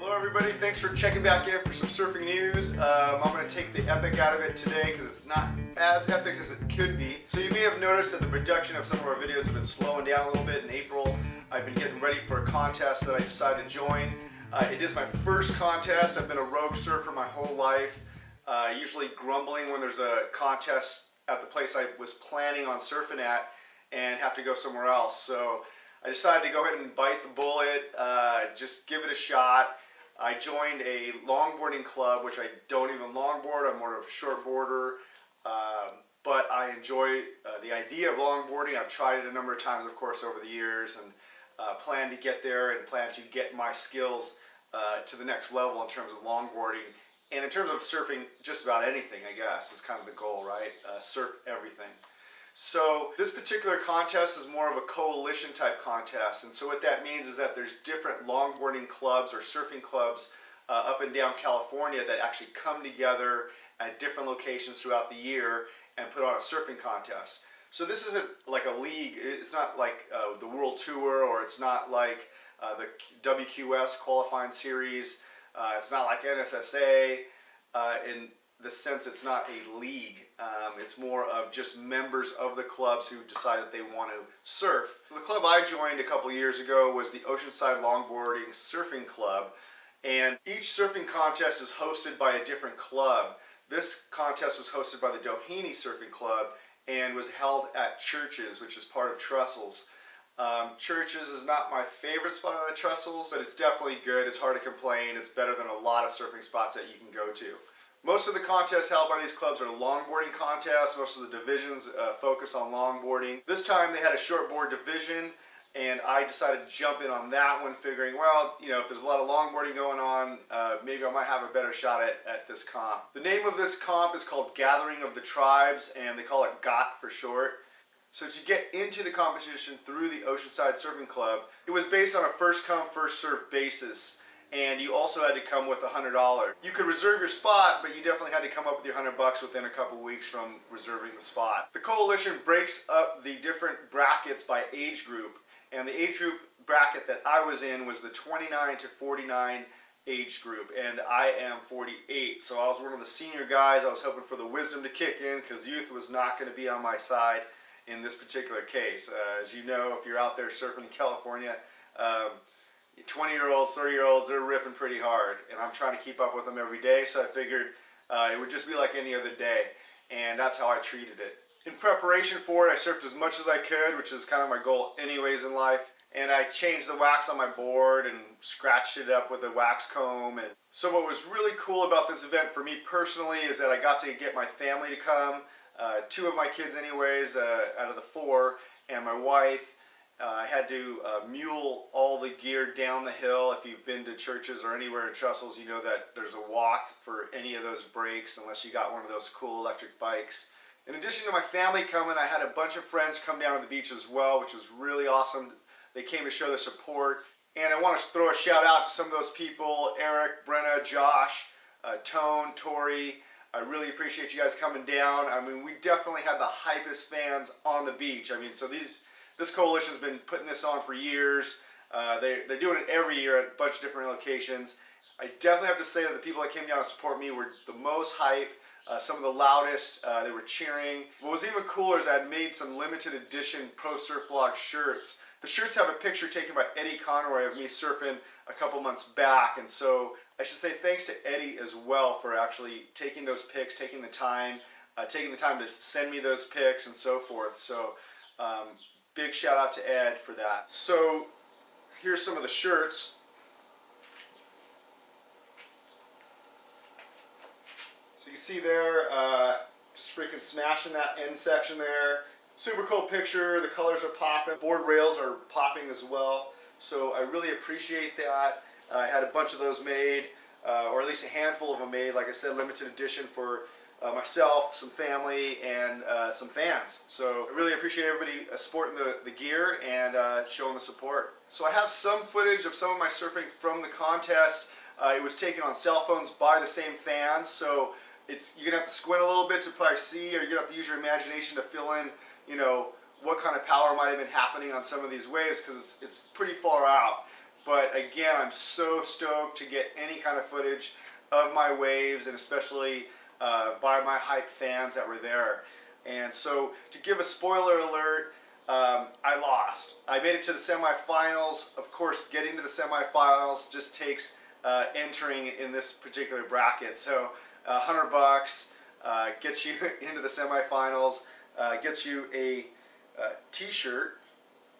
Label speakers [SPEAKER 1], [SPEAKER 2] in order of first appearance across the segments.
[SPEAKER 1] Hello everybody, thanks for checking back in for some surfing news. I'm going to take the epic out of it today because it's not as epic as it could be. So you may have noticed that the production of some of our videos have been slowing down a little bit. In April, I've been getting ready for a contest that I decided to join. It is my first contest. I've been a rogue surfer my whole life, usually grumbling when there's a contest at the place I was planning on surfing at and have to go somewhere else. So I decided to go ahead and bite the bullet, just give it a shot. I joined a longboarding club, which I don't even longboard. I'm more of a shortboarder, but I enjoy the idea of longboarding. I've tried it a number of times, of course, over the years, and plan to get there and plan to get my skills to the next level in terms of longboarding. And in terms of surfing, just about anything, I guess, is kind of the goal, right? Surf everything. So this particular contest is more of a coalition type contest, and so what that means is that there's different longboarding clubs or surfing clubs up and down California that actually come together at different locations throughout the year and put on a surfing contest. So this isn't like a league. It's not like the World Tour, or it's not like the WQS qualifying series. It's not like NSSA. In the sense it's not a league. It's more of just members of the clubs who decide that they want to surf. So the club I joined a couple years ago was the Oceanside Longboarding Surfing Club, and each surfing contest is hosted by a different club. This contest was hosted by the Doheny Surfing Club and was held at Churches, which is part of Trestles. Churches is not my favorite spot on the Trestles, but it's definitely good. It's hard to complain. It's better than a lot of surfing spots that you can go to. Most of the contests held by these clubs are longboarding contests. Most of the divisions focus on longboarding. This time they had a shortboard division, and I decided to jump in on that one, figuring, well, you know, if there's a lot of longboarding going on, maybe I might have a better shot at this comp. The name of this comp is called Gathering of the Tribes, and they call it GOT for short. So to get into the competition through the Oceanside Surfing Club, it was based on a first come, first served basis. And you also had to come with $100. You could reserve your spot, but you definitely had to come up with your $100 within a couple weeks from reserving the spot. The coalition breaks up the different brackets by age group, and the age group bracket that I was in was the 29 to 49 age group, and I am 48. So I was one of the senior guys. I was hoping for the wisdom to kick in because youth was not going to be on my side in this particular case. As you know, if you're out there surfing in California, 20-year-olds, 30-year-olds, they're ripping pretty hard, and I'm trying to keep up with them every day, so I figured it would just be like any other day, and that's how I treated it. In preparation for it, I surfed as much as I could, which is kind of my goal anyways in life, and I changed the wax on my board and scratched it up with a wax comb. And so what was really cool about this event for me personally is that I got to get my family to come, 2 of my kids anyways, out of the 4, and my wife. I had to mule all the gear down the hill. If you've been to Churches or anywhere in Trestles, you know that there's a walk for any of those breaks unless you got one of those cool electric bikes. In addition to my family coming, I had a bunch of friends come down to the beach as well, which was really awesome. They came to show their support. And I want to throw a shout out to some of those people: Eric, Brenna, Josh, Tone, Tori. I really appreciate you guys coming down. I mean, we definitely had the hypest fans on the beach. I mean, so this coalition's been putting this on for years. They're doing it every year at a bunch of different locations. I definitely have to say that the people that came down to support me were the most hype, some of the loudest. They were cheering. What was even cooler is I had made some limited edition Pro Surf Blog shirts. The shirts have a picture taken by Eddie Conroy of me surfing a couple months back, and so I should say thanks to Eddie as well for actually taking those pics, taking the time to send me those pics and so forth. So big shout out to Ed for that. So here's some of the shirts. So you see there, just freaking smashing that end section there. Super cool picture. The colors are popping. Board rails are popping as well. So I really appreciate that. I had a bunch of those made, or at least a handful of them made. Like I said, limited edition for myself, some family, and some fans. So I really appreciate everybody supporting the gear and showing the support. So I have some footage of some of my surfing from the contest. It was taken on cell phones by the same fans, so you're gonna have to squint a little bit to probably see, or you're gonna have to use your imagination to fill in, you know, what kind of power might have been happening on some of these waves, because it's pretty far out. But again, I'm so stoked to get any kind of footage of my waves, and especially by my hype fans that were there. And so, to give a spoiler alert, I lost. I made it to the semifinals. Of course, getting to the semifinals just takes entering in this particular bracket. So, $100 gets you into the semifinals, gets you a t-shirt,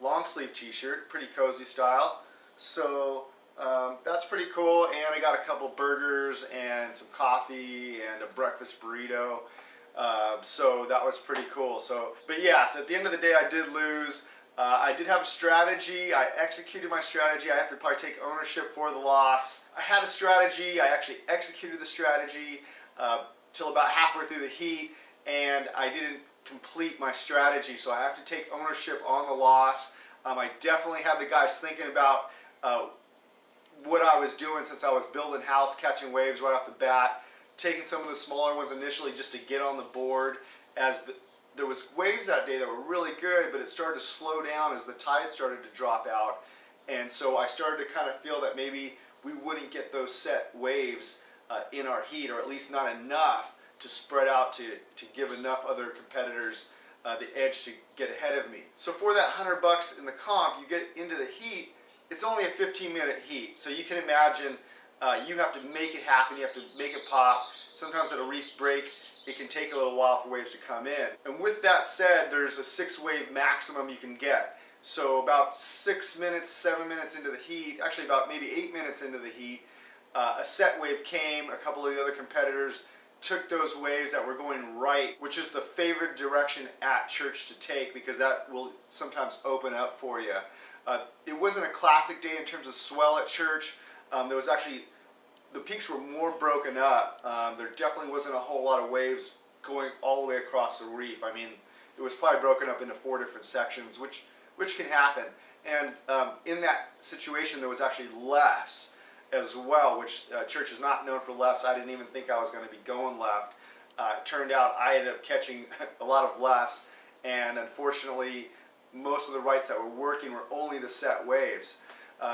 [SPEAKER 1] long sleeve t-shirt, pretty cozy style. So that's pretty cool, and I got a couple burgers and some coffee and a breakfast burrito. So that was pretty cool. So, but yeah, so at the end of the day, I did lose. I did have a strategy. I executed my strategy. I have to probably take ownership for the loss. I had a strategy. I actually executed the strategy till about halfway through the heat, and I didn't complete my strategy. So I have to take ownership on the loss. I definitely had the guys thinking about what I was doing, since I was building house, catching waves right off the bat, taking some of the smaller ones initially just to get on the board, as there was waves that day that were really good, but it started to slow down as the tide started to drop out. And so I started to kind of feel that maybe we wouldn't get those set waves in our heat, or at least not enough to spread out to give enough other competitors the edge to get ahead of me. So for that $100 in the comp, you get into the heat. It's only a 15-minute heat, so you can imagine you have to make it happen, you have to make it pop. Sometimes at a reef break, it can take a little while for waves to come in. And with that said, there's a 6-wave maximum you can get. So about 6 minutes, 7 minutes into the heat, actually about maybe 8 minutes into the heat, a set wave came. A couple of the other competitors took those waves that were going right, which is the favored direction at church to take, because that will sometimes open up for you. It wasn't a classic day in terms of swell at church. There was actually, the peaks were more broken up. There definitely wasn't a whole lot of waves going all the way across the reef. I mean, it was probably broken up into 4 different sections, which can happen. And in that situation, there was actually lefts as well, which church is not known for lefts. I didn't even think I was going to be going left. It turned out I ended up catching a lot of lefts, and unfortunately, most of the rights that were working were only the set waves.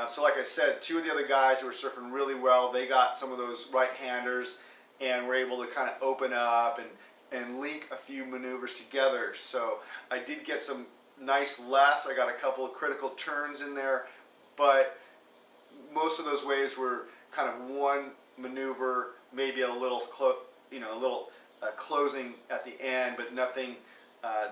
[SPEAKER 1] So like I said, 2 of the other guys who were surfing really well, they got some of those right-handers and were able to kind of open up and link a few maneuvers together. So I did get some nice lefts. I got a couple of critical turns in there, but most of those waves were kind of one maneuver, maybe a little closing at the end, but nothing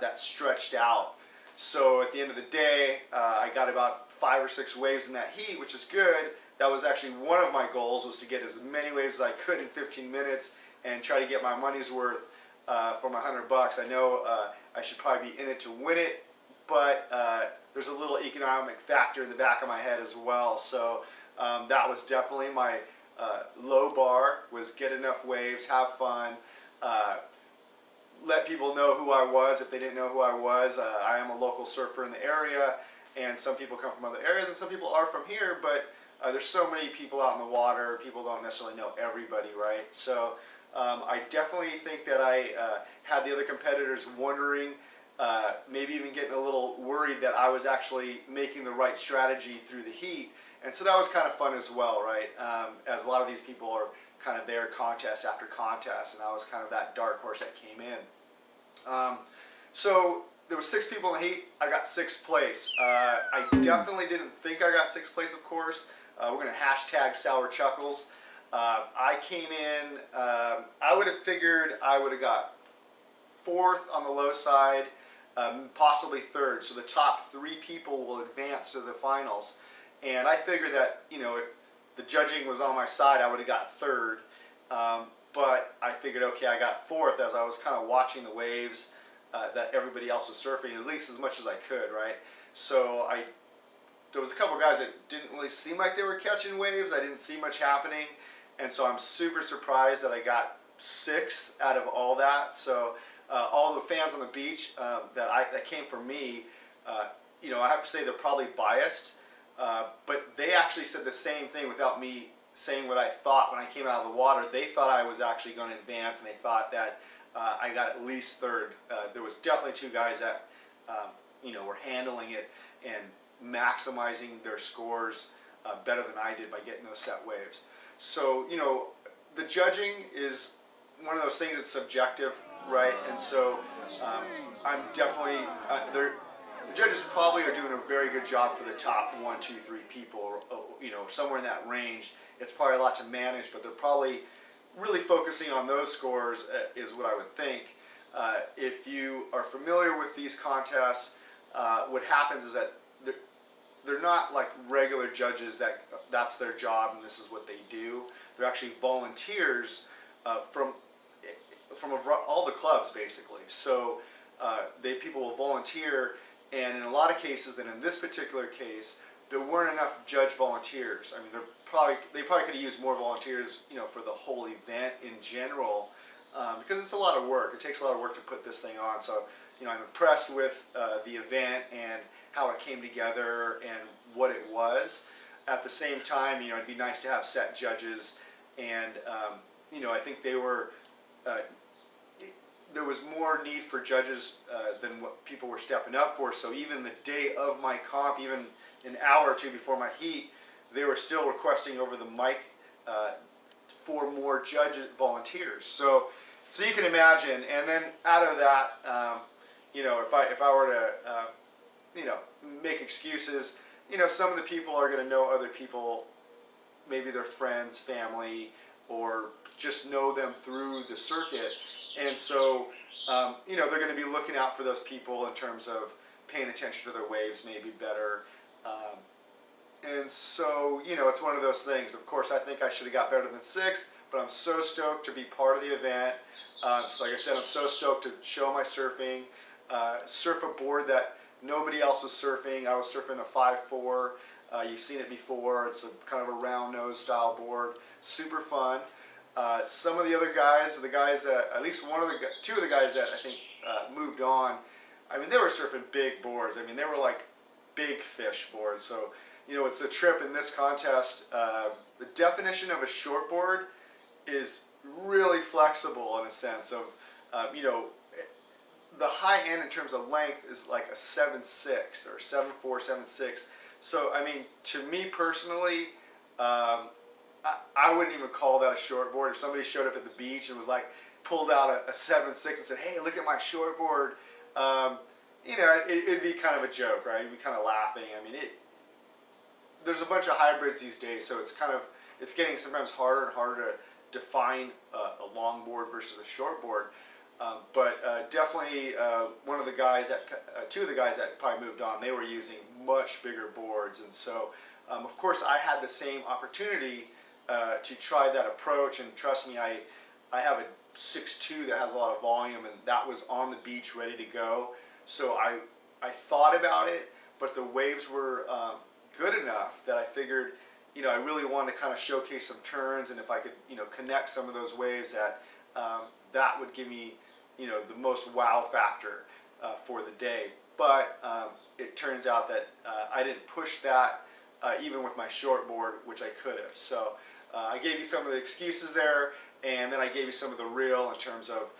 [SPEAKER 1] that stretched out. So at the end of the day, I got about 5 or 6 waves in that heat, which is good. That was actually one of my goals, was to get as many waves as I could in 15 minutes and try to get my money's worth for my $100. I know I should probably be in it to win it, but there's a little economic factor in the back of my head as well. So that was definitely my low bar, was get enough waves, have fun, let people know who I was if they didn't know who I was. I am a local surfer in the area, and some people come from other areas and some people are from here, but there's so many people out in the water, people don't necessarily know everybody, right? So I definitely think that I had the other competitors wondering, maybe even getting a little worried that I was actually making the right strategy through the heat. And so that was kind of fun as well, right? As a lot of these people are kind of there contest after contest, and I was kind of that dark horse that came in. So there were 6 people in the heat. I got 6th place. I definitely didn't think I got 6th place, of course. We're going to hashtag sour chuckles. I came in, I would have figured I would have got 4th on the low side, possibly 3rd. So the top 3 people will advance to the finals. And I figured that, you know, if the judging was on my side, I would have got 3rd. But I figured, okay, I got 4th as I was kind of watching the waves that everybody else was surfing, at least as much as I could, right? So there was a couple guys that didn't really seem like they were catching waves. I didn't see much happening. And so I'm super surprised that I got 6th out of all that. So all the fans on the beach that came from me, you know, I have to say they're probably biased. But they actually said the same thing without me saying what I thought when I came out of the water. They thought I was actually going to advance, and they thought that I got at least 3rd. There was definitely 2 guys that you know, were handling it and maximizing their scores better than I did by getting those set waves. So, you know, the judging is one of those things that's subjective, right? And so I'm definitely, the judges probably are doing a very good job for the top 1, 2, 3 people, you know, somewhere in that range. It's probably a lot to manage, but they're probably really focusing on those scores is what I would think. If you are familiar with these contests, what happens is that they're not like regular judges that's their job and this is what they do. They're actually volunteers from all the clubs basically. So people will volunteer, and in a lot of cases, and in this particular case, there weren't enough judge volunteers. I mean, they probably could have used more volunteers, you know, for the whole event in general, because it's a lot of work. It takes a lot of work to put this thing on. So, you know, I'm impressed with the event and how it came together and what it was. At the same time, you know, it'd be nice to have set judges, and you know, I think they were. There was more need for judges than what people were stepping up for. So even the day of my comp, even an hour or two before my heat, they were still requesting over the mic for more judge volunteers. So you can imagine. And then out of that, you know, if I were to, you know, make excuses, you know, some of the people are going to know other people, maybe their friends, family, or just know them through the circuit. And so, you know, they're going to be looking out for those people in terms of paying attention to their waves maybe better. And so, you know, it's one of those things. Of course, I think I should have got better than 6, but I'm so stoked to be part of the event. So like I said, I'm so stoked to show my surfing, surf a board that nobody else was surfing. I was surfing a 5'4". You've seen it before. It's a kind of a round nose style board. Super fun. Some of the other guys, that, at least two of the guys that I think moved on, I mean, they were surfing big boards. I mean, they were like big fish boards. So, you know, it's a trip in this contest. The definition of a shortboard is really flexible in a sense of, you know, the high end in terms of length is like a 7.6 or 7.4, 7.6. So, I mean, to me personally, I wouldn't even call that a shortboard. If somebody showed up at the beach and was like, pulled out a 7.6 and said, "Hey, look at my shortboard," you know, it'd be kind of a joke, right? You'd be kind of laughing. I mean, there's a bunch of hybrids these days, so it's getting sometimes harder and harder to define a longboard versus a shortboard. But definitely one of the guys two of the guys that probably moved on, they were using much bigger boards, and so of course I had the same opportunity to try that approach, and trust me, I have a 6'2" that has a lot of volume, and that was on the beach ready to go. So I thought about it, but the waves were good enough that I figured, you know, I really wanted to kind of showcase some turns, and if I could, you know, connect some of those waves, that would give me, you know, the most wow factor for the day. But it turns out that I didn't push that even with my shortboard, which I could have. So I gave you some of the excuses there, and then I gave you some of the real in terms of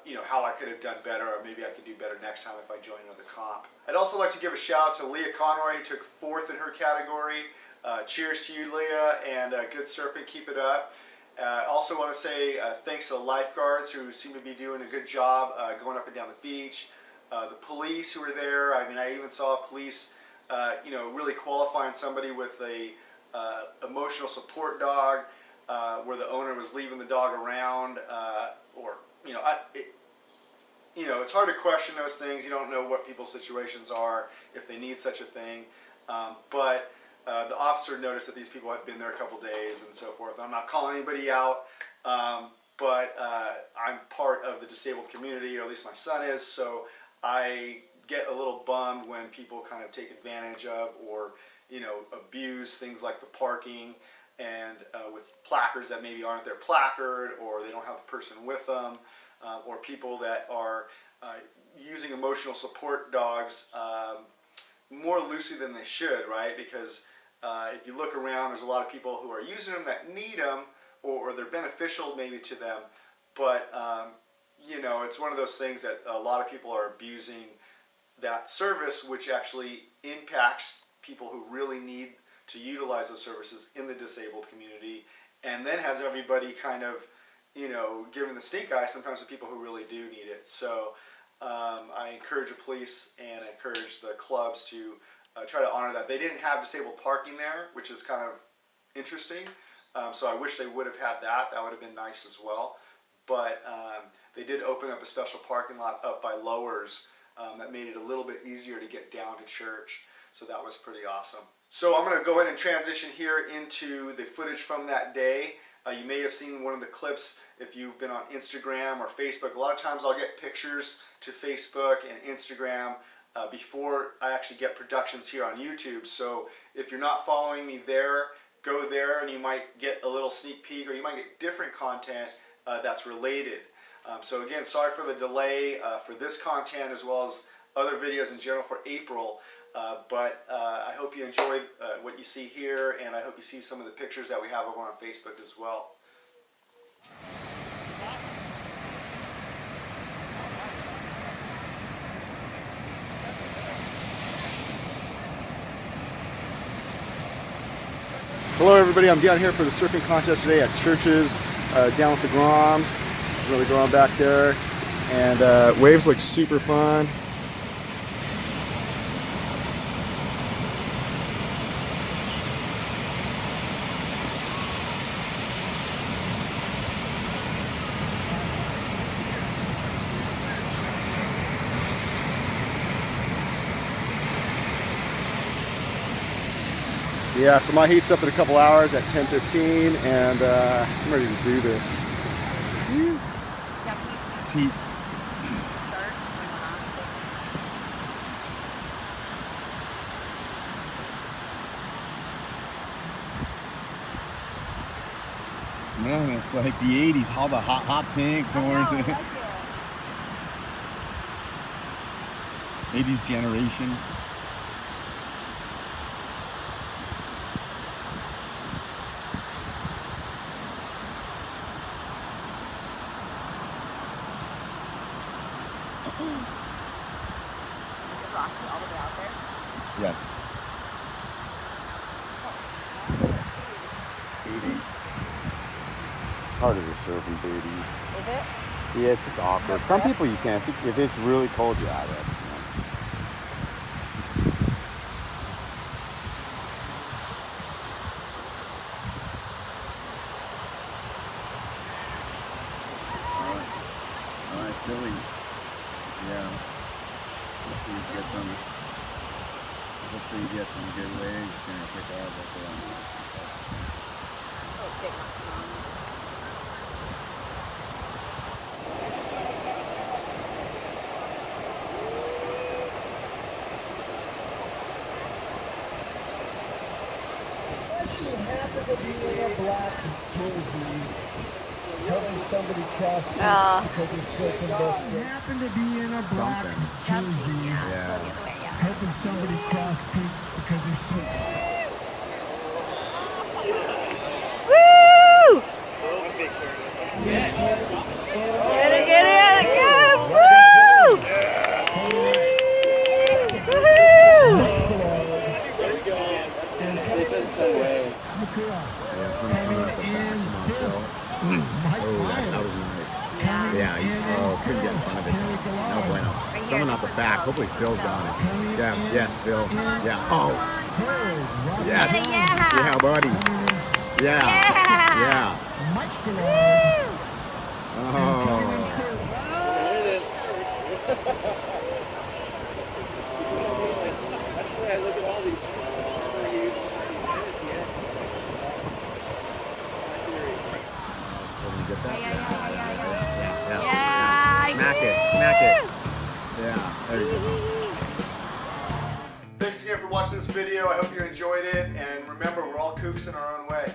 [SPEAKER 1] you know, how I could have done better, or maybe I could do better next time if I join another comp. I'd also like to give a shout out to Leah Conroy, who took 4th in her category. Cheers to you, Leah, and good surfing. Keep it up. Also want to say thanks to the lifeguards who seem to be doing a good job going up and down the beach. The police who were there. I mean, I even saw police, you know, really qualifying somebody with a emotional support dog, where the owner was leaving the dog around, or you know, you know, it's hard to question those things. You don't know what people's situations are if they need such a thing, but. The officer noticed that these people had been there a couple days and so forth. I'm not calling anybody out, but I'm part of the disabled community, or at least my son is, so I get a little bummed when people kind of take advantage of, or, you know, abuse things like the parking, and with placards that maybe aren't their placard, or they don't have the person with them, or people that are using emotional support dogs more loosely than they should, right? Because if you look around, there's a lot of people who are using them that need them, or they're beneficial maybe to them, but you know, it's one of those things that a lot of people are abusing that service, which actually impacts people who really need to utilize those services in the disabled community, and then has everybody kind of, you know, giving the stink eye sometimes to people who really do need it. So I encourage the police and I encourage the clubs to try to honor that. They didn't have disabled parking there, which is kind of interesting. So I wish they would have had that. That would have been nice as well. But they did open up a special parking lot up by Lowers that made it a little bit easier to get down to church. So that was pretty awesome. So I'm going to go ahead and transition here into the footage from that day. You may have seen one of the clips if you've been on Instagram or Facebook. A lot of times I'll get pictures to Facebook and Instagram before I actually get productions here on YouTube. So if you're not following me there, go there and you might get a little sneak peek, or you might get different content that's related. So again, sorry for the delay for this content as well as other videos in general for April. But I hope you enjoyed what you see here, and I hope you see some of the pictures that we have over on Facebook as well. Hello everybody, I'm down here for the surfing contest today at Churches, down with the Groms. Really going back there, and waves look super fun. Yeah, so my heat's up in a couple hours at 10:15, and I'm ready to do this. It's heat.
[SPEAKER 2] Man, it's like the 80s, all the hot pink, orange. 80s generation.
[SPEAKER 3] Rocky all the way out there?
[SPEAKER 2] Yes. 80s. It's harder to surf in 30s.
[SPEAKER 3] Is it?
[SPEAKER 2] Yeah, it's just awkward. Some people you can't. If it's really cold, you're out of it. All right, Philly. Yeah. Hopefully you get some good waves. It's gonna pick up.
[SPEAKER 4] Happen to be in a black jersey, helping somebody cross because he's slipping both. Happen to be in a black jersey, helping somebody cross because he's slipping.
[SPEAKER 3] Woo! Get it, get it! Woo! Woohoo!
[SPEAKER 2] Yeah, something coming out the back. Come on, Phil. Oh, that was nice. Yeah, couldn't get in front of it. No bueno. Someone off the back. Hopefully Phil's got it. Yeah, yes, Phil. Yeah. Oh. Yes. Yeah, buddy. Yeah. Yeah. Oh. Get that? Yeah. Smack it. Yeah, there you go.
[SPEAKER 1] Thanks again for watching this video. I hope you enjoyed it, and remember, we're all kooks in our own way.